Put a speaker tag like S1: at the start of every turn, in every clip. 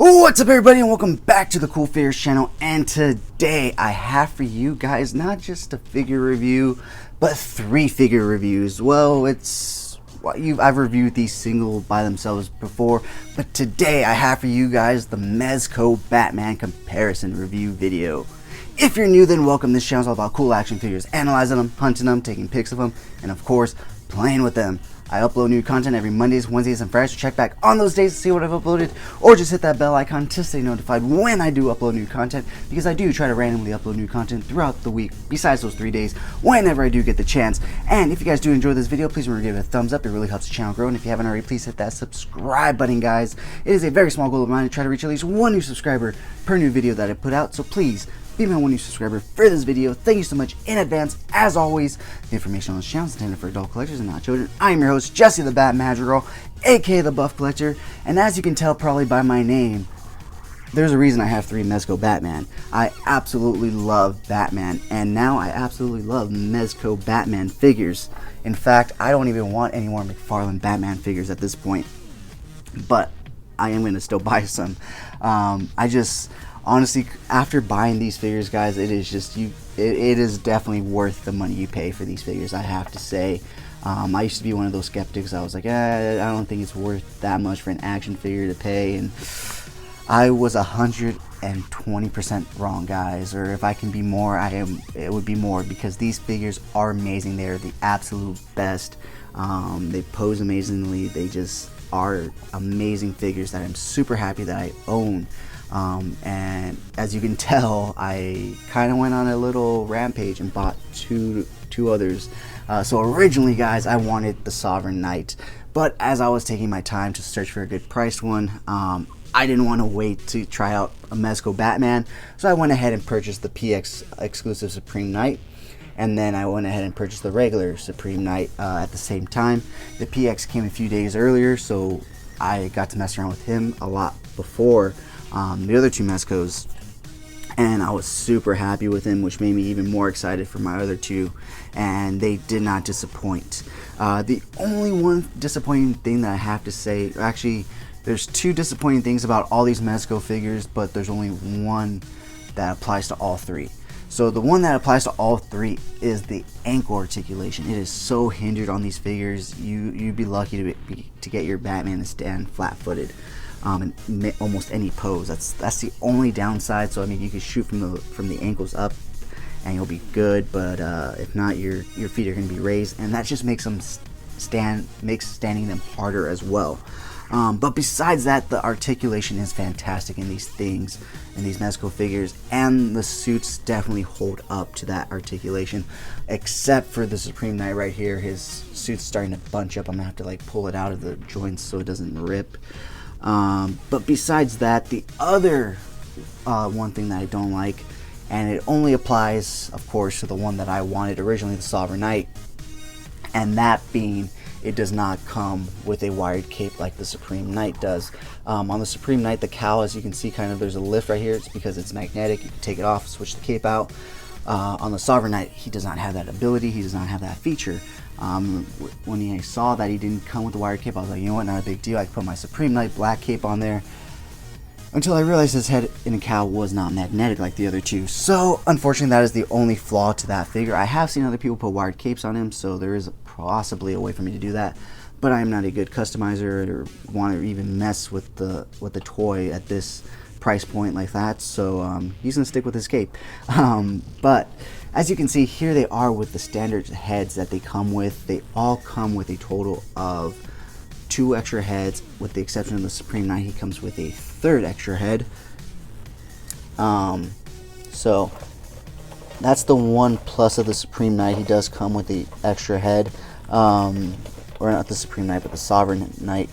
S1: What's up, everybody, and welcome back to the CoolFigurez channel. And today I have for you guys not just a figure review, but 3 figure reviews. Well, I've reviewed these single by themselves before, but today I have for you guys the Mezco Batman comparison review video. If you're new, then welcome. This channel is all about cool action figures, analyzing them, hunting them, taking pics of them, and of course, playing with them. I upload new content every Mondays, Wednesdays, and Fridays, so check back on those days to see what I've uploaded, or just hit that bell icon to stay notified when I do upload new content, because I do try to randomly upload new content throughout the week, besides those 3 days, whenever I do get the chance. And if you guys do enjoy this video, please remember to give it a thumbs up. It really helps the channel grow, and if you haven't already, please hit that subscribe button, guys. It is a very small goal of mine to try to reach at least 1 new subscriber per new video that I put out, so please be my 1 new subscriber for this video. Thank you so much in advance. As always, the information on this channel is intended for adult collectors and not children. I am your host, Jesse the Bat Madrigal, aka the Buff Collector, and as you can tell probably by my name, there's a reason I have 3 Mezco Batman. I absolutely love Batman, and now I absolutely love Mezco Batman figures. In fact, I don't even want any more McFarlane Batman figures at this point, but I am going to still buy some. Honestly, after buying these figures, guys, it is definitely worth the money you pay for these figures, I have to say. I used to be one of those skeptics. I was like, I don't think it's worth that much for an action figure to pay, and I was 120% wrong, guys. Or if I can be more, it would be more, because these figures are amazing. They are the absolute best. They pose amazingly. They just are amazing figures that I'm super happy that I own. And as you can tell, I kind of went on a little rampage and bought two others. So originally, guys, I wanted the Sovereign Knight, but as I was taking my time to search for a good priced one, I didn't want to wait to try out a Mezco Batman, so I went ahead and purchased the PX exclusive Supreme Knight, and then I went ahead and purchased the regular Supreme Knight at the same time. The PX came a few days earlier, so I got to mess around with him a lot before the other 2 Mezcos, and I was super happy with him, which made me even more excited for my other 2, and they did not disappoint. The only one disappointing thing that I have to say, actually there's 2 disappointing things about all these Mezco figures, but there's only one that applies to all 3. So the one that applies to all 3 is the ankle articulation. It is so hindered on these figures. You'd be lucky to get your Batman to stand flat-footed in almost any pose. That's the only downside. So I mean, you can shoot from the ankles up and you'll be good, but if not, your feet are going to be raised, and that just makes them standing them harder as well. But besides that, the articulation is fantastic in these Mezco figures, and the suits definitely hold up to that articulation, except for the Supreme Knight right here. His suit's starting to bunch up. I'm gonna have to like pull it out of the joints so it doesn't rip. But besides that, the other one thing that I don't like, and it only applies of course to the one that I wanted originally, the Sovereign Knight, and that being, it does not come with a wired cape like the Supreme Knight does. On the Supreme Knight, the cowl, as you can see, kind of there's a lift right here. It's because it's magnetic. You can take it off, switch the cape out. On the Sovereign Knight, he does not have that ability. He does not have that feature. When I saw that he didn't come with the wired cape, I was like, you know what, not a big deal. I could put my Supreme Knight black cape on there, until I realized his head in a cowl was not magnetic like the other 2. So unfortunately, that is the only flaw to that figure. I have seen other people put wired capes on him, so there is possibly a way for me to do that, but I am not a good customizer or want to even mess with the toy at this price point like that, so he's gonna stick with his cape. But as you can see, here they are with the standard heads that they come with. They all come with a total of 2 extra heads, with the exception of the Supreme Knight. He comes with a 3rd extra head. So that's the one plus of the Supreme Knight. He does come with the extra head, or not the Supreme Knight, but the Sovereign Knight.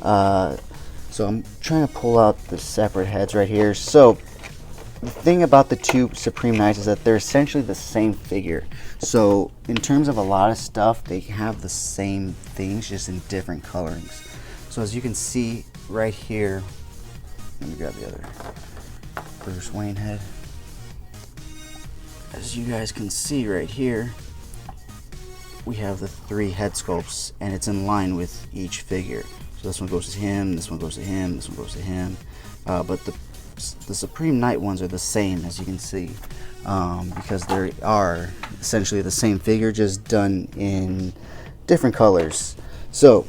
S1: So I'm trying to pull out the separate heads right here. So the thing about the 2 Supreme Knights is that they're essentially the same figure. So in terms of a lot of stuff, they have the same things, just in different colorings. So as you can see right here, let me grab the other Bruce Wayne head. As you guys can see right here, we have the 3 head sculpts, and it's in line with each figure. So this one goes to him, this one goes to him, this one goes to him. but the Supreme Knight ones are the same, as you can see, because they are essentially the same figure, just done in different colors. So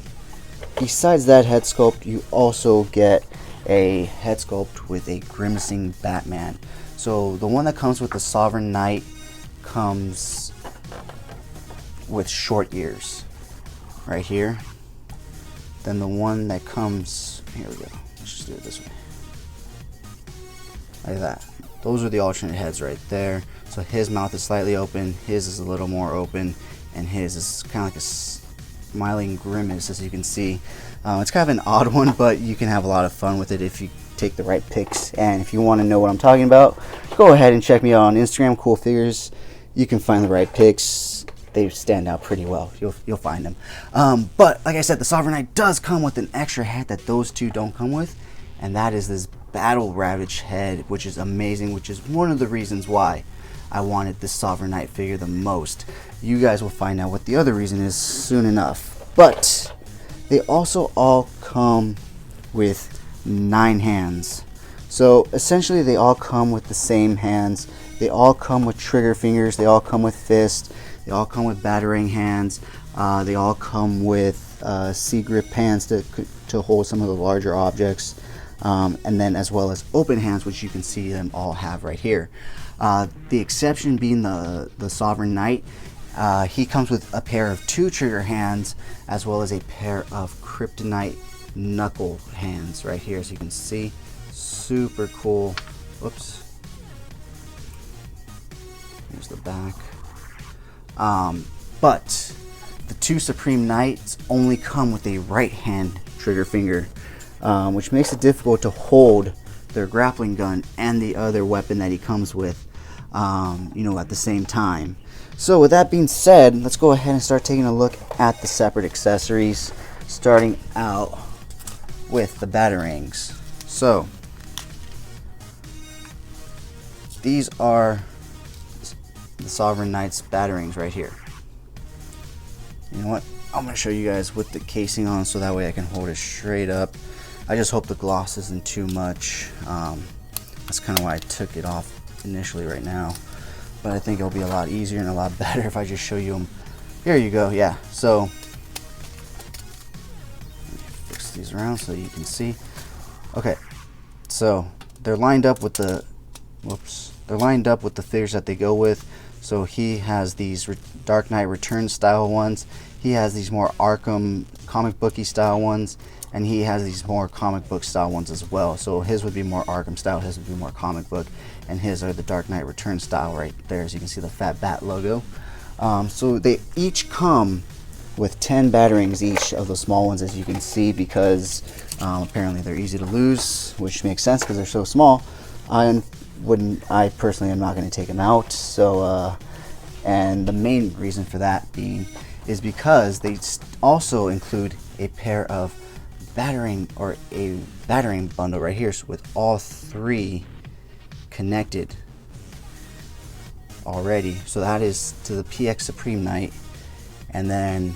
S1: besides that head sculpt, you also get a head sculpt with a grimacing Batman. So the one that comes with the Sovereign Knight comes with short ears right here. Then the one that comes, here we go, let's just do it this way, like that. Those are the alternate heads right there. So his mouth is slightly open, his is a little more open, and his is kind of like a smiling grimace, as you can see. It's kind of an odd one, but you can have a lot of fun with it if you take the right pics. And if you want to know what I'm talking about, go ahead and check me out on Instagram, CoolFigurez. You can find the right pics. They stand out pretty well. You'll find them. But like I said, the Sovereign Knight does come with an extra head that those two don't come with, and that is this Battle Ravage head, which is amazing, which is one of the reasons why I wanted this Sovereign Knight figure the most. You guys will find out what the other reason is soon enough. But they also all come with 9 hands. So essentially they all come with the same hands. They all come with trigger fingers. They all come with fists. They all come with battering hands. They all come with C-grip hands to hold some of the larger objects. And then as well as open hands, which you can see them all have right here. The exception being the Sovereign Knight. He comes with a pair of 2 trigger hands, as well as a pair of Kryptonite knuckle hands right here, as you can see. Super cool. Whoops. Here's the back. But the 2 Supreme Knights only come with a right hand trigger finger, which makes it difficult to hold their grappling gun and the other weapon that he comes with, at the same time. So with that being said, let's go ahead and start taking a look at the separate accessories, starting out with the batarangs. So these are the Sovereign Knight's batarangs right here. You know what? I'm going to show you guys with the casing on, so that way I can hold it straight up. I just hope the gloss isn't too much. That's kind of why I took it off initially right now. But I think it'll be a lot easier and a lot better if I just show you them. Here you go, yeah. So, fix these around so you can see. Okay, so they're lined up with the, they're lined up with the figures that they go with. So he has these Dark Knight Return style ones. He has these more Arkham comic booky style ones. And he has these more comic book style ones as well. So his would be more Arkham style, his would be more comic book, and his are the Dark Knight Return style right there, as you can see the fat bat logo. So they each come with 10 batarangs each of the small ones, as you can see, because apparently they're easy to lose, which makes sense because they're so small. I personally am not going to take them out. So, and the main reason for that being is because they also include a pair of battering bundle right here, so with all 3 connected already. So that is to the PX Supreme Knight, and then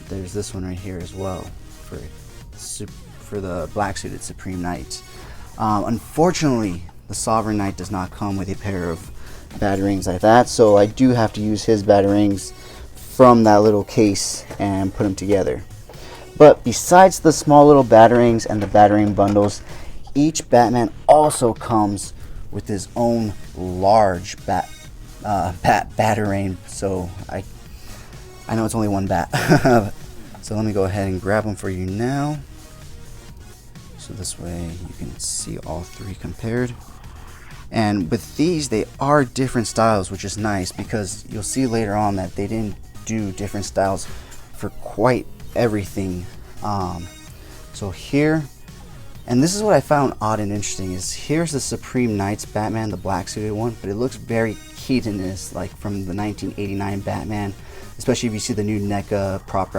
S1: there's this one right here as well for the black suited Supreme Knight. Unfortunately, the Sovereign Knight does not come with a pair of batarangs like that, so I do have to use his batarangs from that little case and put them together. But besides the small little batarangs and the batarang bundles, each Batman also comes with his own large batarang. So I know it's only one bat. So let me go ahead and grab them for you now. So this way you can see all 3 compared. And with these, they are different styles, which is nice because you'll see later on that they didn't do different styles for quite everything. So here, and this is what I found odd and interesting, is here's the Supreme Knight's Batman, the black suited one, but it looks very Keaton-esque, like from the 1989 Batman, especially if you see the new NECA prop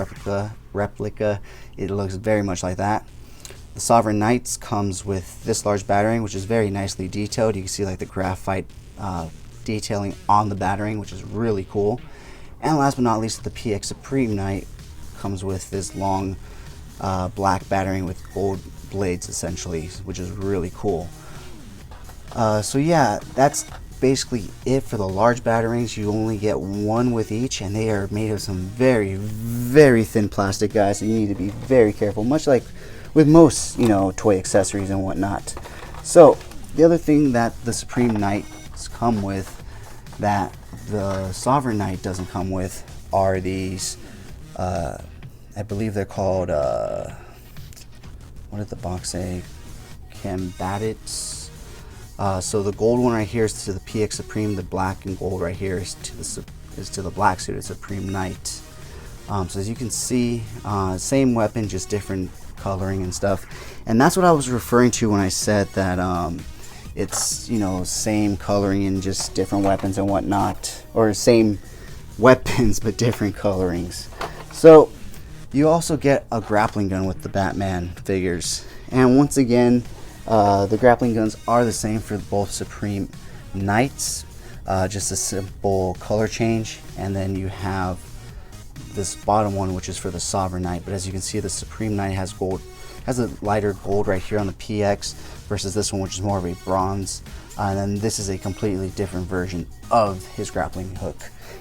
S1: replica, it looks very much like that. The Sovereign Knights comes with this large batarang, which is very nicely detailed. You can see like the graphite detailing on the batarang, which is really cool. And last but not least, the PX Supreme Knight comes with this long black battering with gold blades essentially, which is really cool. So yeah, that's basically it for the large batarangs. You only get one with each, and they are made of some very, very thin plastic, guys, so you need to be very careful, much like with most, you know, toy accessories and whatnot. So the other thing that the Supreme Knights come with that the Sovereign Knight doesn't come with are these, I believe they're called, what did the box say? Combatants. So the gold one right here is to the PX Supreme. The black and gold right here is to the black suited Supreme Knight. So as you can see, same weapon, just different coloring and stuff. And that's what I was referring to when I said that it's, you know, same coloring and just different weapons and whatnot, or same weapons but different colorings. So you also get a grappling gun with the Batman figures, and once again, the grappling guns are the same for both Supreme Knights, just a simple color change, and then you have this bottom one, which is for the Sovereign Knight. But as you can see, the Supreme Knight has a lighter gold right here on the PX versus this one, which is more of a bronze. And then this is a completely different version of his grappling hook.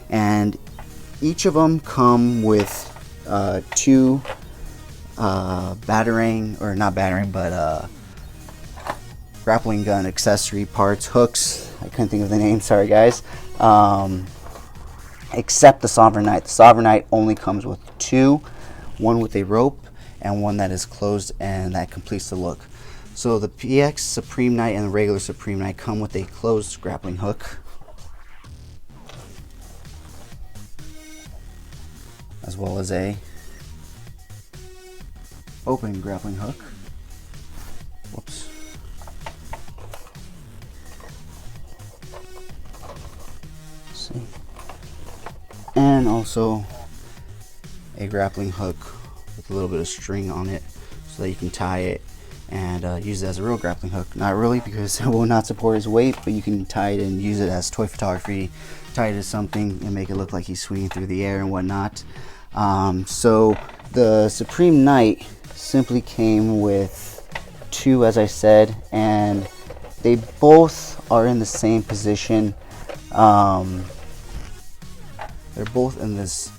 S1: And each of them come with two grappling gun accessory parts, hooks. I couldn't think of the name, sorry guys. Except the Sovereign Knight. The Sovereign Knight only comes with two, one with a rope and one that is closed, and that completes the look. So the PX Supreme Knight and the regular Supreme Knight come with a closed grappling hook, as well as a open grappling hook. Whoops. Let's see. And also a grappling hook with a little bit of string on it so that you can tie it and use it as a real grappling hook. Not really, because it will not support his weight, but you can tie it and use it as toy photography, tie it to something and make it look like he's swinging through the air and whatnot. So the Supreme Knight simply came with two, as I said, and they both are in the same position. They're both in this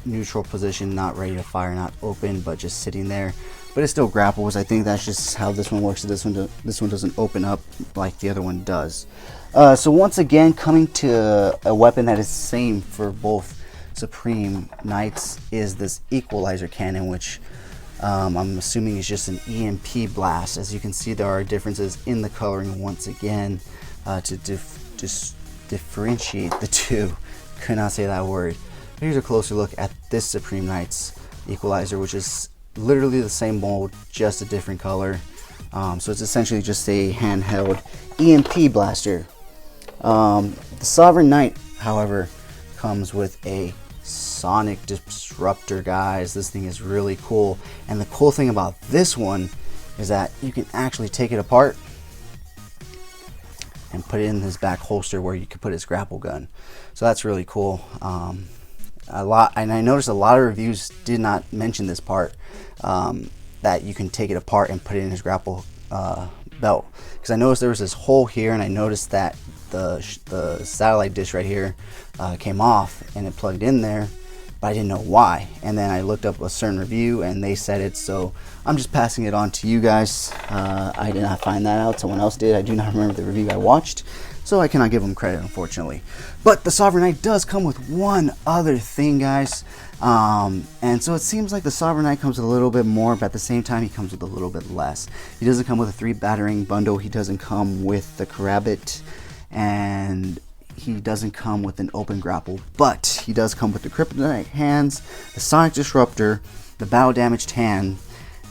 S1: neutral position, not ready to fire, not open, but just sitting there. But it still grapples. I think that's just how this one works. This one doesn't open up like the other one does. So once again, coming to a weapon that is the same for both Supreme Knights is this equalizer cannon, which I'm assuming is just an EMP blast. As you can see, there are differences in the coloring once again to just differentiate the two. Could not say that word. Here's a closer look at this Supreme Knight's equalizer, which is literally the same mold, just a different color. So it's essentially just a handheld EMP blaster. The Sovereign Knight, however, comes with a sonic disruptor, guys. This thing is really cool, and the cool thing about this one is that you can actually take it apart and put it in his back holster where you could put his grapple gun. So that's really cool. And I noticed a lot of reviews did not mention this part, that you can take it apart and put it in his grapple belt, because I noticed there was this hole here, and I noticed that the satellite dish right here came off and it plugged in there, but I didn't know why. And then I looked up a certain review and they said it, so I'm just passing it on to you guys. I did not find that out, someone else did. I do not remember the review I watched, so I cannot give them credit, unfortunately. But the Sovereign Knight does come with one other thing, guys. And so it seems like the Sovereign Knight comes with a little bit more, but at the same time he comes with a little bit less. He doesn't come with a 3 battering bundle, he doesn't come with the Karabit, and he doesn't come with an open grapple, but he does come with the Kryptonite hands, the Sonic Disruptor, the battle damaged hand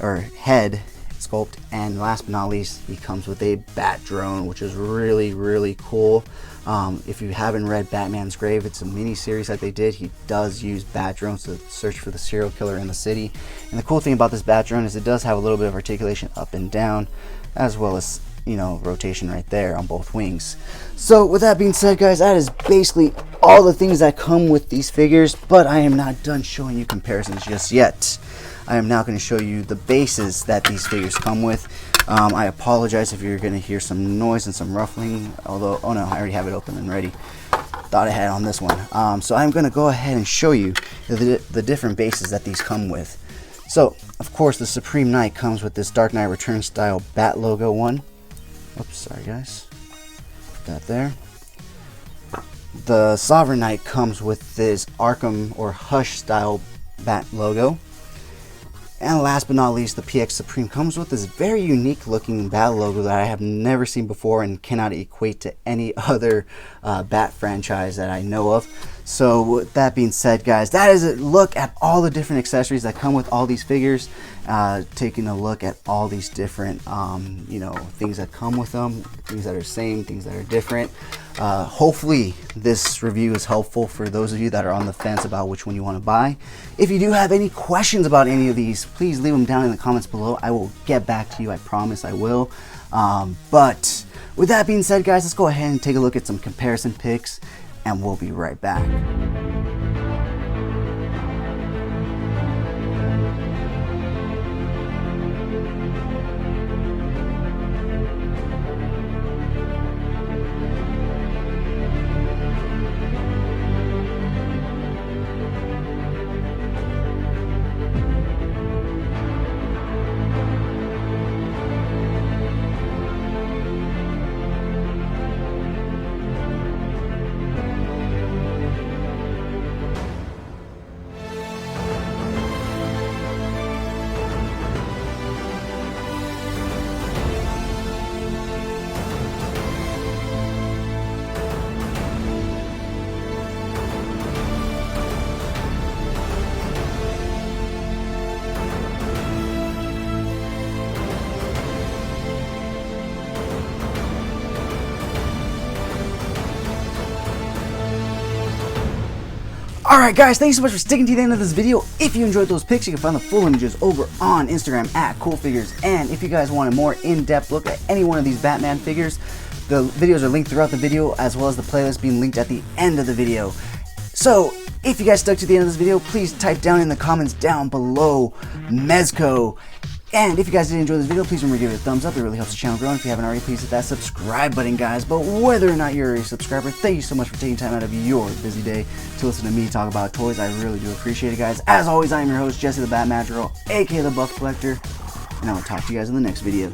S1: or head sculpt, and last but not least, he comes with a bat drone, which is really, really cool. If you haven't read Batman's Grave, it's a mini series that they did. He does use bat drones to search for the serial killer in the city, and the cool thing about this bat drone is it does have a little bit of articulation up and down, as well as, you know, rotation right there on both wings. So with that being said, guys, that is basically all the things that come with these figures, but I am not done showing you comparisons just yet. I am now going to show you the bases that these figures come with. I apologize if you're going to hear some noise and some ruffling, although, oh no, I already have it open and ready. Thought I had it on this one. So I'm going to go ahead and show you the different bases that these come with. So, of course, the Supreme Knight comes with this Dark Knight Returns style bat logo one. Oops, sorry guys. Put that there. The Sovereign Knight comes with this Arkham or Hush style bat logo. And last but not least, the PX Supreme comes with this very unique looking bat logo that I have never seen before and cannot equate to any other bat franchise that I know of. So with that being said, guys, that is a look at all the different accessories that come with all these figures. Taking a look at all these different things that come with them, things that are same, things that are different. Hopefully this review is helpful for those of you that are on the fence about which one you want to buy. If you do have any questions about any of these, please leave them down in the comments below. I will get back to you, I promise I will. But with that being said, guys, let's go ahead and take a look at some comparison pics, and we'll be right back. Alright guys, thank you so much for sticking to the end of this video. If you enjoyed those pics, you can find the full images over on Instagram at CoolFigurez. And if you guys want a more in-depth look at any one of these Batman figures, the videos are linked throughout the video, as well as the playlist being linked at the end of the video. So, if you guys stuck to the end of this video, please type down in the comments down below Mezco. And if you guys did enjoy this video, please remember to give it a thumbs up. It really helps the channel grow. And if you haven't already, please hit that subscribe button, guys. But whether or not you're a subscriber, thank you so much for taking time out of your busy day to listen to me talk about toys. I really do appreciate it, guys. As always, I am your host, Jesse the Bat Madrigal, aka the Buff Collector. And I will talk to you guys in the next video.